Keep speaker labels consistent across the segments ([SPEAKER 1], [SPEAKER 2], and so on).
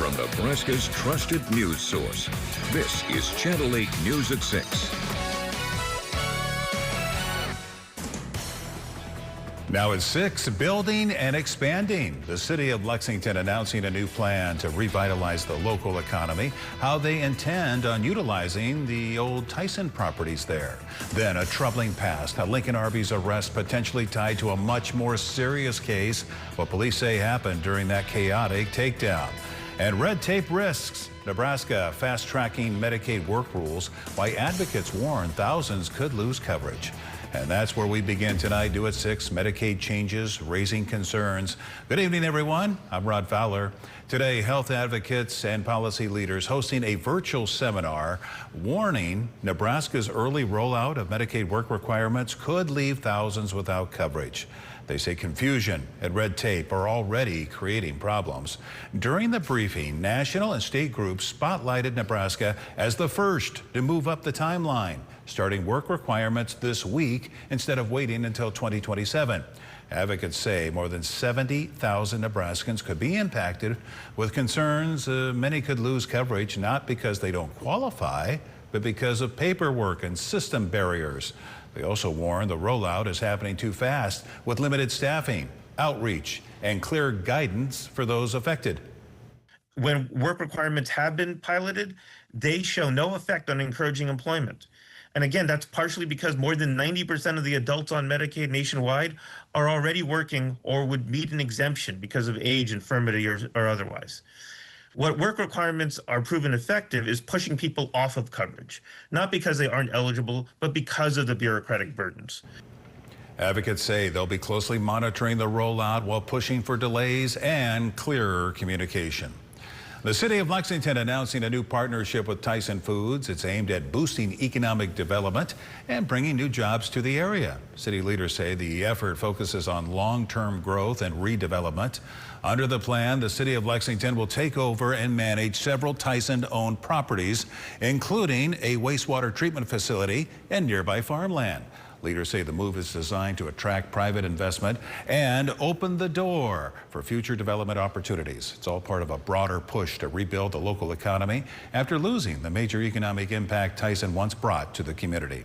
[SPEAKER 1] from Nebraska's trusted news source. This is Channel 8 News at 6.
[SPEAKER 2] Now it's 6, building and expanding. The city of Lexington announcing a new plan to revitalize the local economy, how they intend on utilizing the old Tyson properties there. Then a troubling past, how Lincoln Arby's arrest potentially tied to a much more serious case, what police say happened during that chaotic takedown. And red tape risks. Nebraska fast-tracking Medicaid work rules, why advocates warn thousands could lose coverage. And that's where we begin tonight, due at 6, Medicaid changes, raising concerns. Good evening, everyone. I'm Rod Fowler. Today, health advocates and policy leaders hosting a virtual seminar warning Nebraska's early rollout of Medicaid work requirements could leave thousands without coverage. They say confusion and red tape are already creating problems. During the briefing, national and state groups spotlighted Nebraska as the first to move up the timeline, starting work requirements this week instead of waiting until 2027. Advocates say more than 70,000 Nebraskans could be impacted, with concerns many could lose coverage not because they don't qualify, but because of paperwork and system barriers. They also warn the rollout is happening too fast, with limited staffing, outreach, and clear guidance for those affected.
[SPEAKER 3] When work requirements have been piloted, they show no effect on encouraging employment. And again, that's partially because more than 90% of the adults on Medicaid nationwide are already working or would meet an exemption because of age, infirmity, or otherwise. What work requirements are proven effective is pushing people off of coverage, not because they aren't eligible, but because of the bureaucratic burdens.
[SPEAKER 2] Advocates say they'll be closely monitoring the rollout while pushing for delays and clearer communication. The city of Lexington announcing a new partnership with Tyson Foods. It's aimed at boosting economic development and bringing new jobs to the area. City leaders say the effort focuses on long-term growth and redevelopment. Under the plan, the city of Lexington will take over and manage several Tyson-owned properties, including a wastewater treatment facility and nearby farmland. Leaders say the move is designed to attract private investment and open the door for future development opportunities. It's all part of a broader push to rebuild the local economy after losing the major economic impact Tyson once brought to the community.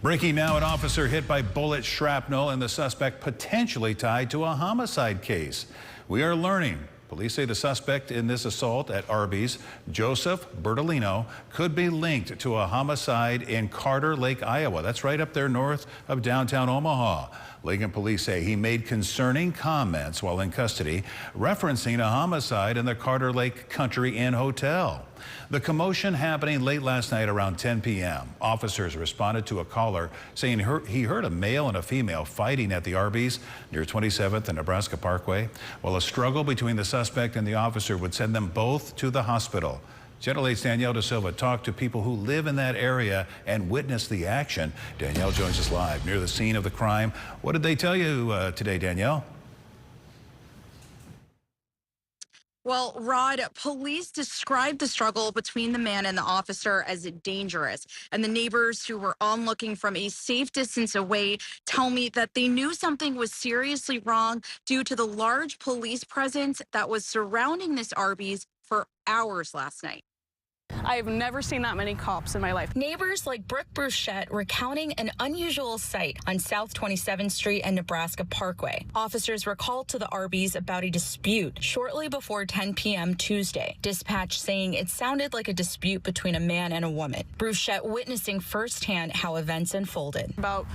[SPEAKER 2] Breaking now, an officer hit by bullet shrapnel and the suspect potentially tied to a homicide case. We are learning. Police say the suspect in this assault at Arby's, Joseph Bertolino, could be linked to a homicide in Carter Lake, Iowa. That's right up there north of downtown Omaha. Lincoln police say he made concerning comments while in custody, referencing a homicide in the Carter Lake Country Inn Hotel. The commotion happening late last night around 10 p.m. Officers responded to a caller saying he heard a male and a female fighting at the Arby's near 27th and Nebraska Parkway. While a struggle between the suspect and the officer would send them both to the hospital. Channel 8's Danielle De Silva talked to people who live in that area and witnessed the action. Danielle joins us live near the scene of the crime. What did they tell you today, Danielle?
[SPEAKER 4] Well, Rod, police described the struggle between the man and the officer as dangerous. And the neighbors who were onlooking from a safe distance away tell me that they knew something was seriously wrong due to the large police presence that was surrounding this Arby's for hours last night.
[SPEAKER 5] I've never seen that many cops in my life.
[SPEAKER 6] Neighbors like Brooke Bruchette recounting an unusual sight on South 27th Street and Nebraska Parkway. Officers were called to the Arby's about a dispute shortly before 10 p.m. Tuesday. Dispatch saying it sounded like a dispute between a man and a woman. Bruchette witnessing firsthand how events unfolded.
[SPEAKER 5] About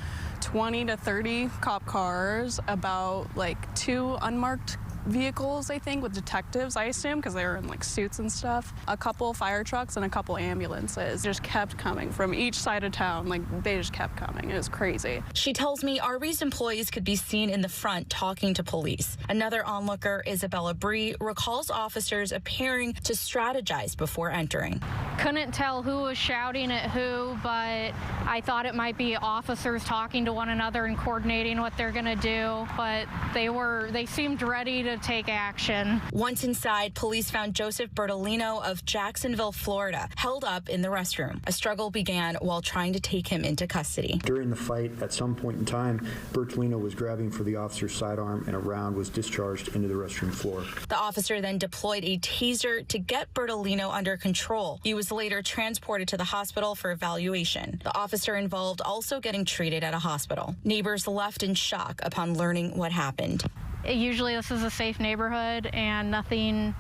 [SPEAKER 5] 20 to 30 cop cars, about like 2 unmarked vehicles, I think, with detectives, I assume, because they were in like suits and stuff. A couple fire trucks and a couple ambulances just kept coming from each side of town. Like, they just kept coming. It was crazy.
[SPEAKER 6] She tells me Arby's employees could be seen in the front talking to police. Another onlooker, Isabella Bree, recalls officers appearing to strategize before entering.
[SPEAKER 7] Couldn't tell who was shouting at who, but I thought it might be officers talking to one another and coordinating what they're going to do, but they seemed ready to take action.
[SPEAKER 6] Once inside, police found Joseph Bertolino of Jacksonville, Florida, held up in the restroom. A struggle began while trying to take him into custody.
[SPEAKER 8] During the fight, at some point in time, Bertolino was grabbing for the officer's sidearm and a round was discharged into the restroom floor.
[SPEAKER 6] The officer then deployed a taser to get Bertolino under control. He was later transported to the hospital for evaluation. The officer involved also getting treated at a hospital. Neighbors left in shock upon learning what happened.
[SPEAKER 7] Usually this is a safe neighborhood and nothing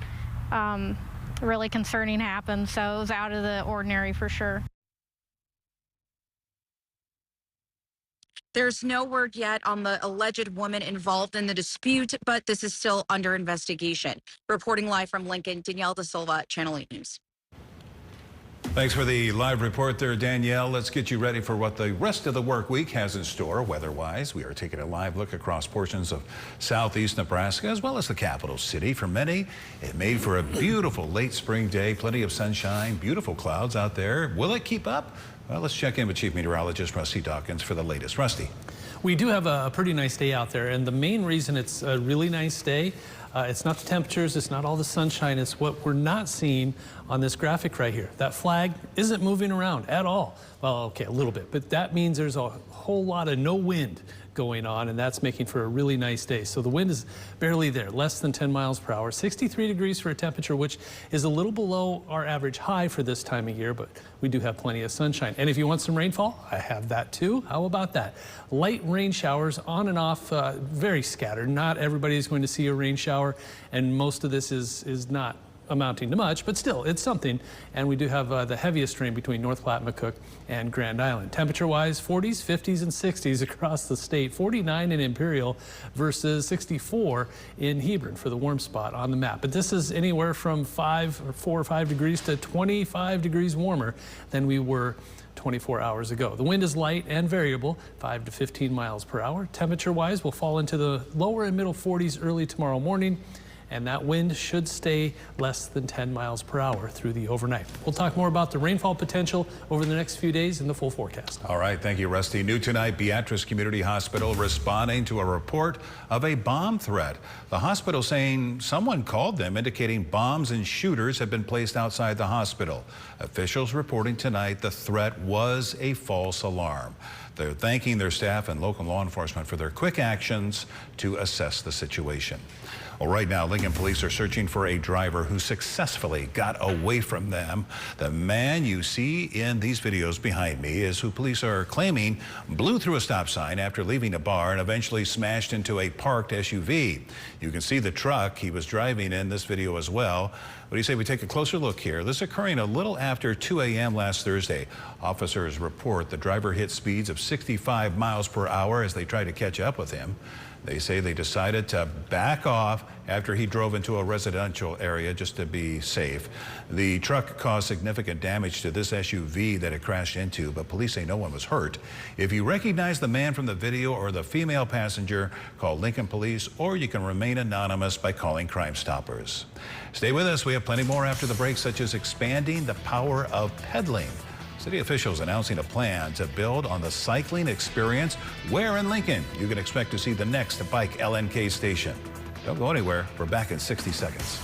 [SPEAKER 7] really concerning happened, so it was out of the ordinary for sure.
[SPEAKER 4] There's no word yet on the alleged woman involved in the dispute, but this is still under investigation. Reporting live from Lincoln, Danielle Da Silva, Channel 8 News.
[SPEAKER 2] Thanks for the live report there, Danielle. Let's get you ready for what the rest of the work week has in store weather-wise. We are taking a live look across portions of southeast Nebraska as well as the capital city. For many, it made for a beautiful late spring day, plenty of sunshine, beautiful clouds out there. Will it keep up? Well, let's check in with Chief Meteorologist Rusty Dawkins for the latest. Rusty.
[SPEAKER 9] We do have a pretty nice day out there, and the main reason it's a really nice day, it's not the temperatures, it's not all the sunshine, it's what we're not seeing on this graphic right here. That flag isn't moving around at all. Well, okay, a little bit, but that means there's a whole lot of no wind going on, and that's making for a really nice day. So the wind is barely there, less than 10 miles per hour, 63 degrees for a temperature, which is a little below our average high for this time of year, but we do have plenty of sunshine. And if you want some rainfall, I have that too. How about that? Light rain showers on and off, very scattered. Not everybody is going to see a rain shower, and most of this is not amounting to much, but still, it's something. And we do have the heaviest rain between North Platte, McCook, and Grand Island. Temperature-wise, 40s, 50s, and 60s across the state. 49 in Imperial versus 64 in Hebron for the warm spot on the map. But this is anywhere from 4 or 5 degrees to 25 degrees warmer than we were 24 hours ago. The wind is light and variable, 5 to 15 miles per hour. Temperature-wise, we'll fall into the lower and middle 40s early tomorrow morning, and that wind should stay less than 10 miles per hour through the overnight. We'll talk more about the rainfall potential over the next few days in the full forecast.
[SPEAKER 2] All right, thank you, Rusty. New tonight, Beatrice Community Hospital responding to a report of a bomb threat. The hospital saying someone called them indicating bombs and shooters have been placed outside the hospital. Officials reporting tonight the threat was a false alarm. They're thanking their staff and local law enforcement for their quick actions to assess the situation. Well, right now, Lincoln police are searching for a driver who successfully got away from them. The man you see in these videos behind me is who police are claiming blew through a stop sign after leaving a bar and eventually smashed into a parked SUV. You can see the truck he was driving in this video as well. What do you say we take a closer look here? This occurring a little after 2 a.m. last Thursday. Officers report the driver hit speeds of 65 miles per hour as they tried to catch up with him. They say they decided to back off after he drove into a residential area just to be safe. The truck caused significant damage to this SUV that it crashed into, but police say no one was hurt. If you recognize the man from the video or the female passenger, call Lincoln Police, or you can remain anonymous by calling Crime Stoppers. Stay with us. We have plenty more after the break, such as expanding the power of pedaling. City officials announcing a plan to build on the cycling experience. Where in Lincoln you can expect to see the next Bike LNK station. Don't go anywhere. We're back in 60 seconds.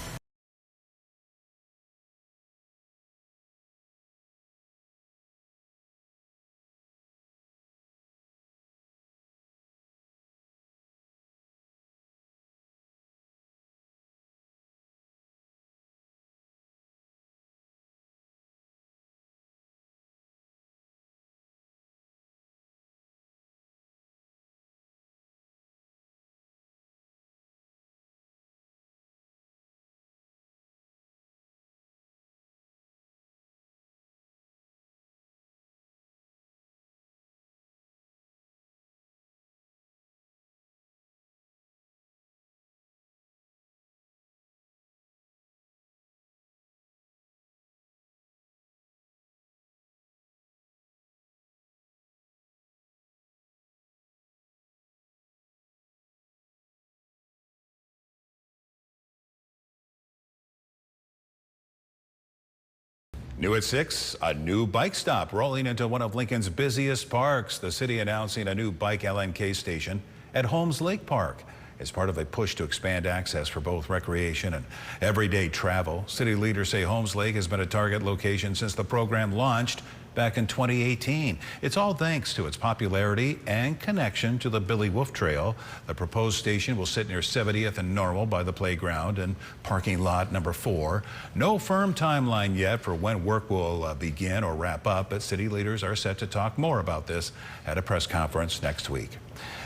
[SPEAKER 2] New at 6, a new bike stop rolling into one of Lincoln's busiest parks. The city announcing a new bike LNK station at Holmes Lake Park as part of a push to expand access for both recreation and everyday travel. City leaders say Holmes Lake has been a target location since the program launched back in 2018. It's all thanks to its popularity and connection to the Billy Wolf Trail. The proposed station will sit near 70th and Normal by the playground and parking lot number 4. No firm timeline yet for when work will begin or wrap up, but city leaders are set to talk more about this at a press conference next week.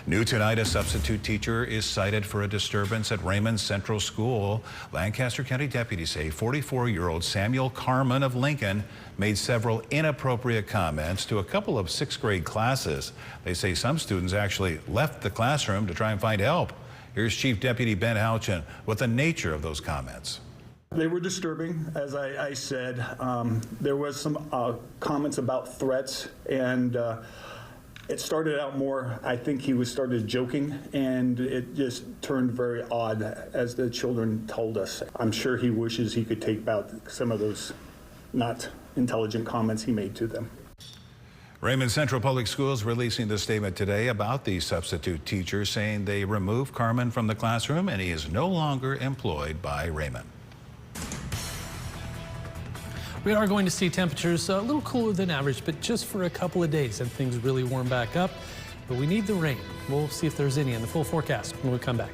[SPEAKER 2] New tonight, a substitute teacher is cited for a disturbance at Raymond Central School. Lancaster County deputies say 44-year-old Samuel Carman of Lincoln made several inappropriate comments to a couple of 6th grade classes. They say some students actually left the classroom to try and find help. Here's Chief Deputy Ben Houchin with the nature of those comments.
[SPEAKER 10] They were disturbing, as I said. There was some comments about threats, and it started out more, I think he started joking, and it just turned very odd as the children told us. I'm sure he wishes he could take out some of those not intelligent comments he made to them.
[SPEAKER 2] Raymond Central Public Schools releasing the statement today about the substitute teacher, saying they removed Carman from the classroom and he is no longer employed by Raymond.
[SPEAKER 9] We are going to see temperatures a little cooler than average, but just for a couple of days, and things really warm back up. But we need the rain. We'll see if there's any in the full forecast when we come back.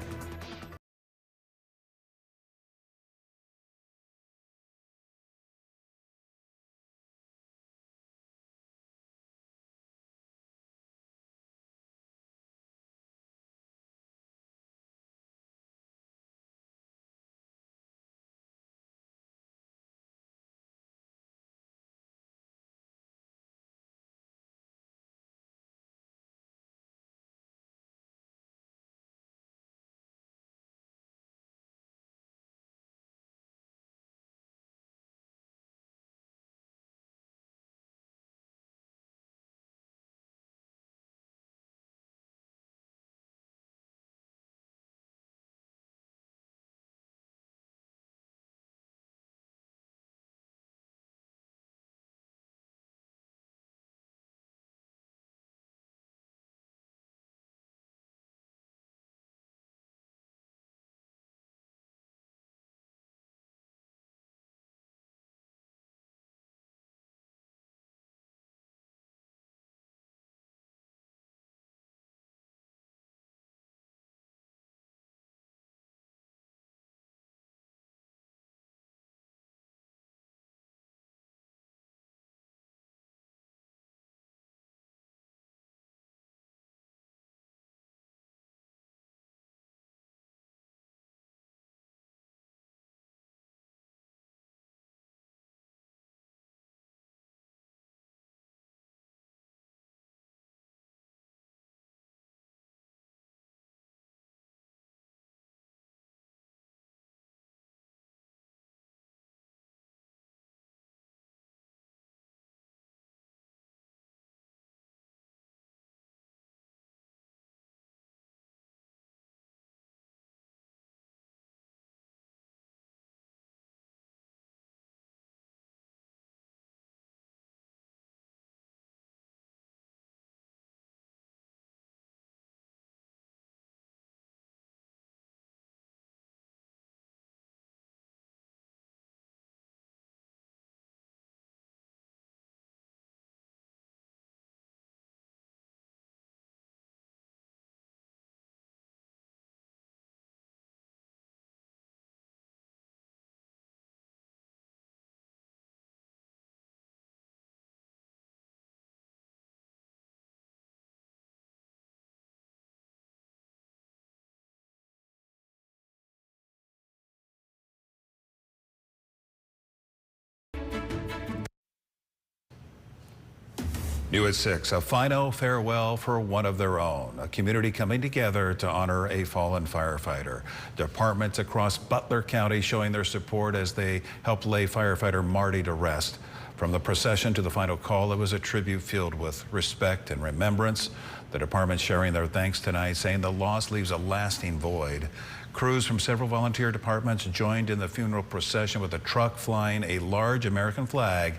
[SPEAKER 2] New at 6, a final farewell for one of their own. A community coming together to honor a fallen firefighter. Departments across Butler County showing their support as they helped lay firefighter Marty to rest. From the procession to the final call, it was a tribute filled with respect and remembrance. The department sharing their thanks tonight, saying the loss leaves a lasting void. Crews from several volunteer departments joined in the funeral procession with a truck flying a large American flag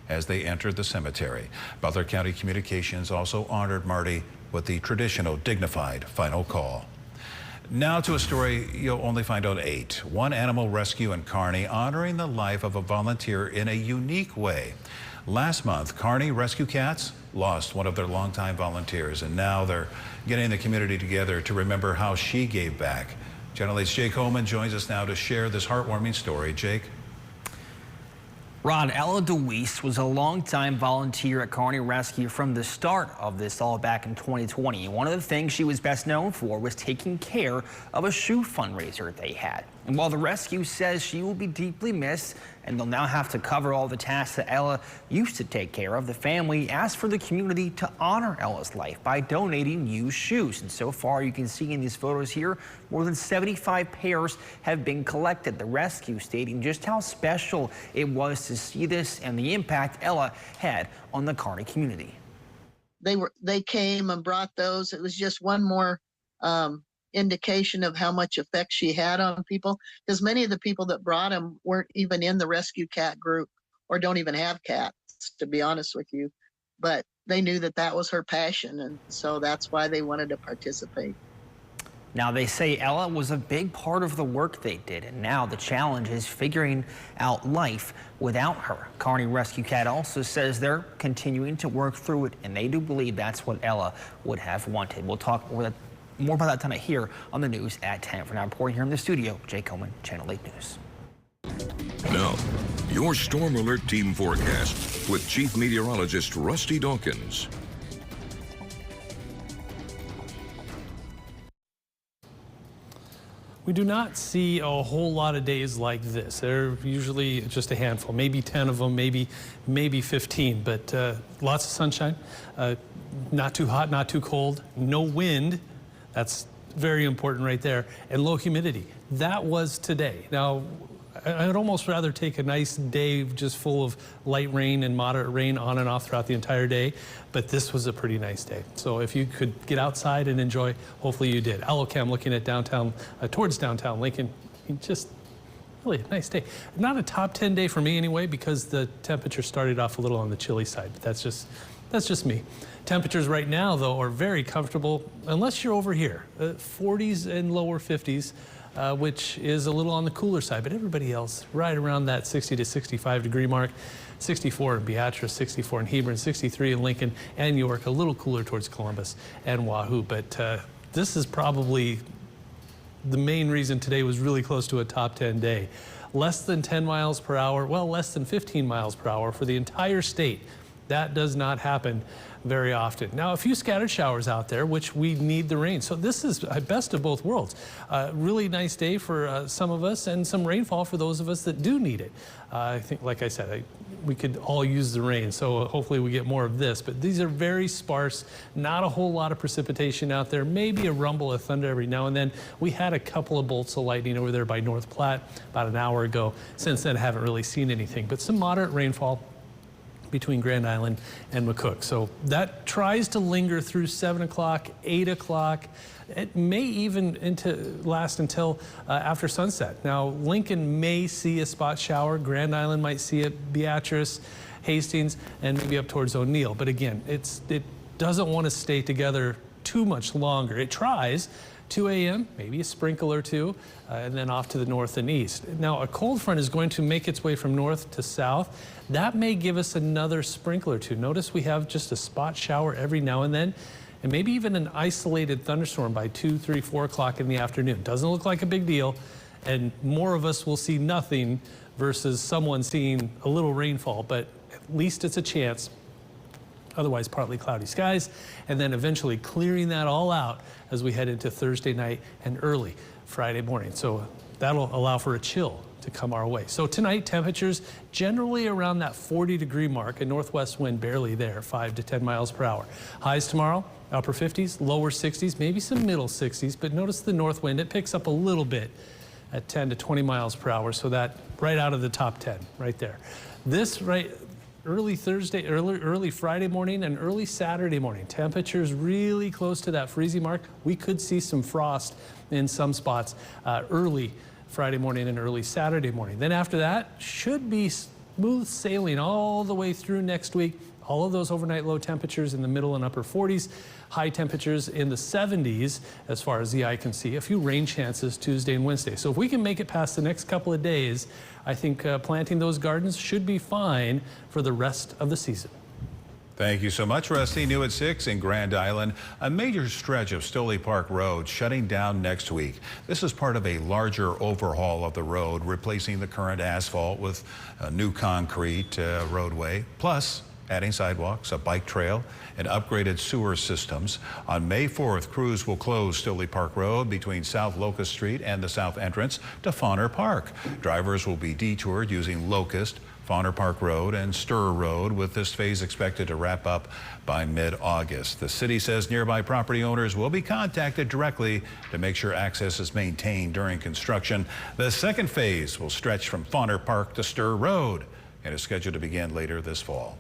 [SPEAKER 2] as they entered the cemetery. Butler County Communications also honored Marty with the traditional dignified final call. Now to a story you'll only find on 8. One animal rescue in Kearney honoring the life of a volunteer in a unique way. Last month, Kearney Rescue Cats lost one of their longtime volunteers, and now they're getting the community together to remember how she gave back. Channel 8's Jake Holman joins us now to share this heartwarming story. Jake?
[SPEAKER 11] Rod, Ella DeWeese was a longtime volunteer at Kearney Rescue from the start of this all back in 2020. One of the things she was best known for was taking care of a shoe fundraiser they had. And while the rescue says she will be deeply missed and they'll now have to cover all the tasks that Ella used to take care of, the family asked for the community to honor Ella's life by donating used shoes. And so far, you can see in these photos here, more than 75 pairs have been collected. The rescue stating just how special it was to see this and the impact Ella had on the Kearney community.
[SPEAKER 12] They came and brought those. It was just one more indication of how much effect she had on people, because many of the people that brought them weren't even in the rescue cat group or don't even have cats, to be honest with you. But they knew that that was her passion, and so that's why they wanted to participate.
[SPEAKER 11] Now, they say Ella was a big part of the work they did, and now the challenge is figuring out life without her. Kearney Rescue Cat also says they're continuing to work through it, and they do believe that's what Ella would have wanted. We'll talk more about that tonight here on the news at 10. For now, reporting here in the studio, Jake Coleman, Channel 8 News.
[SPEAKER 1] Now, your Storm Alert Team forecast with Chief Meteorologist Rusty Dawkins.
[SPEAKER 9] We do not see a whole lot of days like this. They're usually just a handful, maybe 10 of them, maybe 15, but lots of sunshine, not too hot, not too cold, no wind. That's very important right there, and low humidity. That was today. Now, I'd almost rather take a nice day just full of light rain and moderate rain on and off throughout the entire day, but this was a pretty nice day. So if you could get outside and enjoy, hopefully you did. Elocam looking at downtown, towards downtown Lincoln, just really a nice day. Not a top 10 day for me anyway, because the temperature started off a little on the chilly side, but that's just me. Temperatures right now, though, are very comfortable, unless you're over here, 40s and lower 50s. Which is a little on the cooler side, but everybody else right around that 60 to 65 degree mark. 64 in Beatrice, 64 in Hebron, 63 in Lincoln and York, a little cooler towards Columbus and Wahoo. But this is probably the main reason today was really close to a top 10 day. Less than 10 miles per hour, well, less than 15 miles per hour for the entire state. That does not happen very often. Now, a few scattered showers out there, which we need the rain. So this is best of both worlds. Really nice day for some of us, and some rainfall for those of us that do need it. I think, like I said, we could all use the rain, so hopefully we get more of this. But these are very sparse, not a whole lot of precipitation out there, maybe a rumble of thunder every now and then. We had a couple of bolts of lightning over there by North Platte about an hour ago. Since then, I haven't really seen anything, but some moderate rainfall between Grand Island and McCook. So that tries to linger through 7 o'clock, 8 o'clock. It may even last until after sunset. Now, Lincoln may see a spot shower. Grand Island might see it. Beatrice, Hastings, and maybe up towards O'Neill. But again, it doesn't want to stay together too much longer. It tries. 2 a.m., maybe a sprinkle or two, and then off to the north and east. Now, a cold front is going to make its way from north to south. That may give us another sprinkle or two. Notice we have just a spot shower every now and then, and maybe even an isolated thunderstorm by 2, 3, 4 o'clock in the afternoon. Doesn't look like a big deal, and more of us will see nothing versus someone seeing a little rainfall, but at least it's a chance. Otherwise, partly cloudy skies, and then eventually clearing that all out as we head into Thursday night and early Friday morning. So that'll allow for a chill to come our way. So tonight, temperatures generally around that 40-degree mark, a northwest wind barely there, 5 to 10 miles per hour. Highs tomorrow, upper 50s, lower 60s, maybe some middle 60s, but notice the north wind, it picks up a little bit at 10 to 20 miles per hour, so that right out of the top 10 right there. This right early Thursday, early Friday morning and early Saturday morning. Temperatures really close to that freezing mark. We could see some frost in some spots early Friday morning and early Saturday morning. Then after that, should be smooth sailing all the way through next week. All of those overnight low temperatures in the middle and upper 40s, high temperatures in the 70s as far as the eye can see. A few rain chances Tuesday and Wednesday. So if we can make it past the next couple of days, I think planting those gardens should be fine for the rest of the season.
[SPEAKER 2] Thank you so much, Rusty. New at 6 in Grand Island. A major stretch of Stoley Park Road shutting down next week. This is part of a larger overhaul of the road, replacing the current asphalt with a new concrete roadway, plus adding sidewalks, a bike trail, and upgraded sewer systems. On May 4th, crews will close Stoley Park Road between South Locust Street and the south entrance to Fauner Park. Drivers will be detoured using Locust, Fauner Park Road, and Stir Road, with this phase expected to wrap up by mid-August. The city says nearby property owners will be contacted directly to make sure access is maintained during construction. The second phase will stretch from Fauner Park to Stir Road and is scheduled to begin later this fall.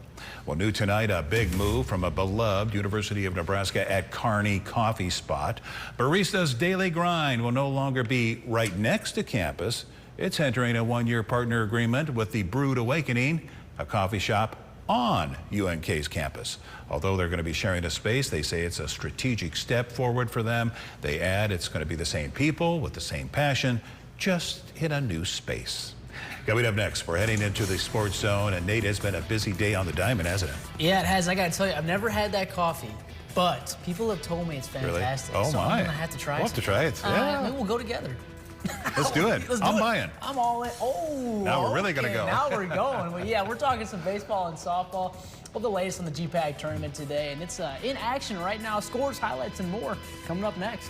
[SPEAKER 2] Well, new tonight, a big move from a beloved University of Nebraska at Kearney coffee spot. Barista's Daily Grind will no longer be right next to campus. It's entering a one-year partner agreement with the Brewed Awakening, a coffee shop on UNK's campus. Although they're going to be sharing a space, they say it's a strategic step forward for them. They add it's going to be the same people with the same passion, just in a new space. Coming up next, we're heading into the sports zone, and Nate, has been a busy day on the diamond, hasn't it?
[SPEAKER 13] Yeah, it has. I got to tell you, I've never had that coffee, but people have told me it's fantastic.
[SPEAKER 2] Really? Oh,
[SPEAKER 13] so
[SPEAKER 2] my.
[SPEAKER 13] I'm going to have to try it.
[SPEAKER 2] We'll have to try it. Yeah.
[SPEAKER 13] Maybe we'll go together.
[SPEAKER 2] Let's do it.
[SPEAKER 13] Let's do
[SPEAKER 2] I'm
[SPEAKER 13] it.
[SPEAKER 2] buying.
[SPEAKER 13] I'm all in. Oh,
[SPEAKER 2] now we're really going to go.
[SPEAKER 13] Now we're going. But yeah, we're talking some baseball and softball. All the latest on the GPAC tournament today, and it's in action right now. Scores, highlights, and more coming up next.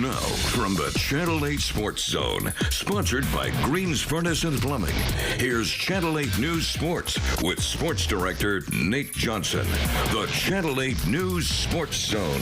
[SPEAKER 1] Now, from the Channel 8 Sports Zone, sponsored by Green's Furnace and Plumbing, here's Channel 8 News Sports with Sports Director Nate Johnson. The Channel 8 News Sports Zone.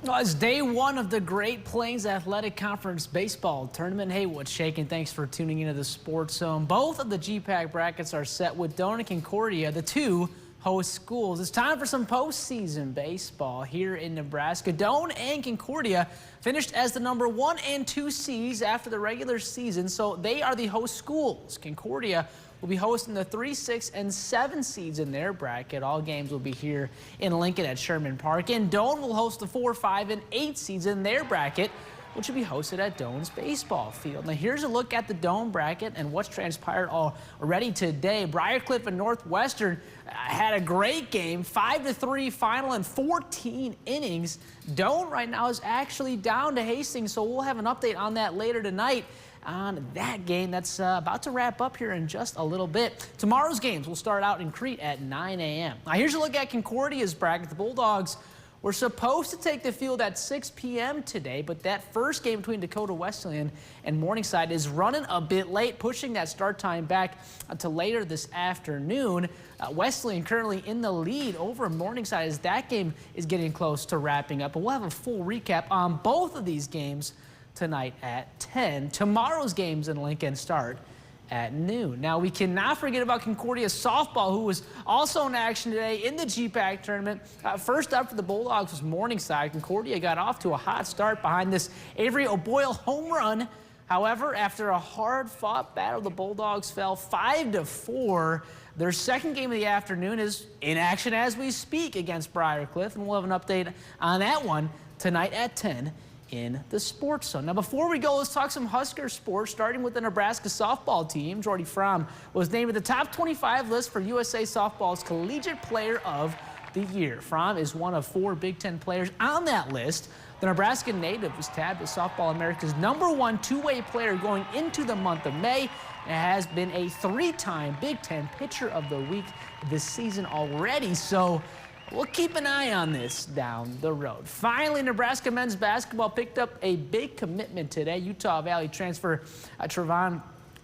[SPEAKER 13] Well, it's day one of the Great Plains Athletic Conference baseball tournament. Hey, what's shaking? Thanks for tuning into the Sports Zone. Both of the GPAC brackets are set with Doane and Concordia, the two host schools. It's time for some postseason baseball here in Nebraska. Doane and Concordia finished as the number 1 and 2 seeds after the regular season, so they are the host schools. Concordia will be hosting the 3, 6, and 7 seeds in their bracket. All games will be here in Lincoln at Sherman Park. And Doane will host the 4, 5, and 8 seeds in their bracket, which will be hosted at Doane's baseball field. Now here's a look at the Doane bracket and what's transpired already today. Briarcliff and Northwestern had a great game, 5-3 final in 14 innings. Doane right now is actually down to Hastings, so we'll have an update on that later tonight on that game that's about to wrap up here in just a little bit. Tomorrow's games will start out in Crete at 9 a.m. Now here's a look at Concordia's bracket. The Bulldogs were supposed to take the field at 6 p.m. today, but that first game between Dakota Wesleyan and Morningside is running a bit late, pushing that start time back to later this afternoon. Wesleyan currently in the lead over Morningside as that game is getting close to wrapping up. But we'll have a full recap on both of these games tonight at 10. Tomorrow's games in Lincoln start at noon. Now, we cannot forget about Concordia softball, who was also in action today in the GPAC tournament. First up for the Bulldogs was Morningside. Concordia got off to a hot start behind this Avery O'Boyle home run. However, after a hard-fought battle, the Bulldogs fell 5-4. Their second game of the afternoon is in action as we speak against Briarcliff, and we'll have an update on that one tonight at 10 in the Sports Zone. Now, before we go, let's talk some Husker sports, starting with the Nebraska softball team. Jordy Fromm was named to the top 25 list for USA Softball's Collegiate Player of the Year. Fromm is one of 4 Big Ten players on that list. The Nebraska native was tabbed as Softball America's #1 two-way player going into the month of May, and has been a 3-time Big Ten Pitcher of the Week this season already. So we'll keep an eye on this down the road. Finally, Nebraska men's basketball picked up a big commitment today. Utah Valley transfer Trevon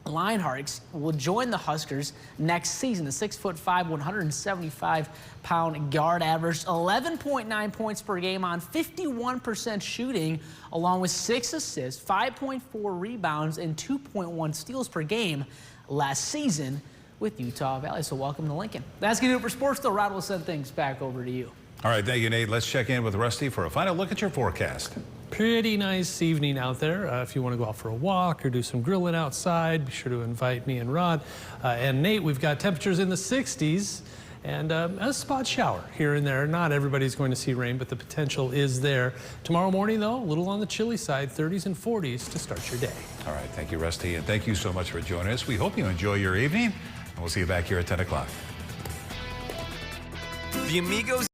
[SPEAKER 13] Leinhart will join the Huskers next season. The 6'5", 175-pound guard averaged 11.9 points per game on 51% shooting, along with 6 assists, 5.4 rebounds, and 2.1 steals per game last season with Utah Valley. So welcome to Lincoln. That's going to do it for sports, though. Rod will send things back over to you.
[SPEAKER 2] All right, thank you, Nate. Let's check in with Rusty for a final look at your forecast.
[SPEAKER 9] Pretty nice evening out there. If you want to go out for a walk or do some grilling outside, be sure to invite me and Rod. And Nate, we've got temperatures in the 60s and a spot shower here and there. Not everybody's going to see rain, but the potential is there. Tomorrow morning, though, a little on the chilly side, 30s and 40s to start your day.
[SPEAKER 2] All right, thank you, Rusty, and thank you so much for joining us. We hope you enjoy your evening, and we'll see you back here at 10 o'clock.
[SPEAKER 14] The Amigos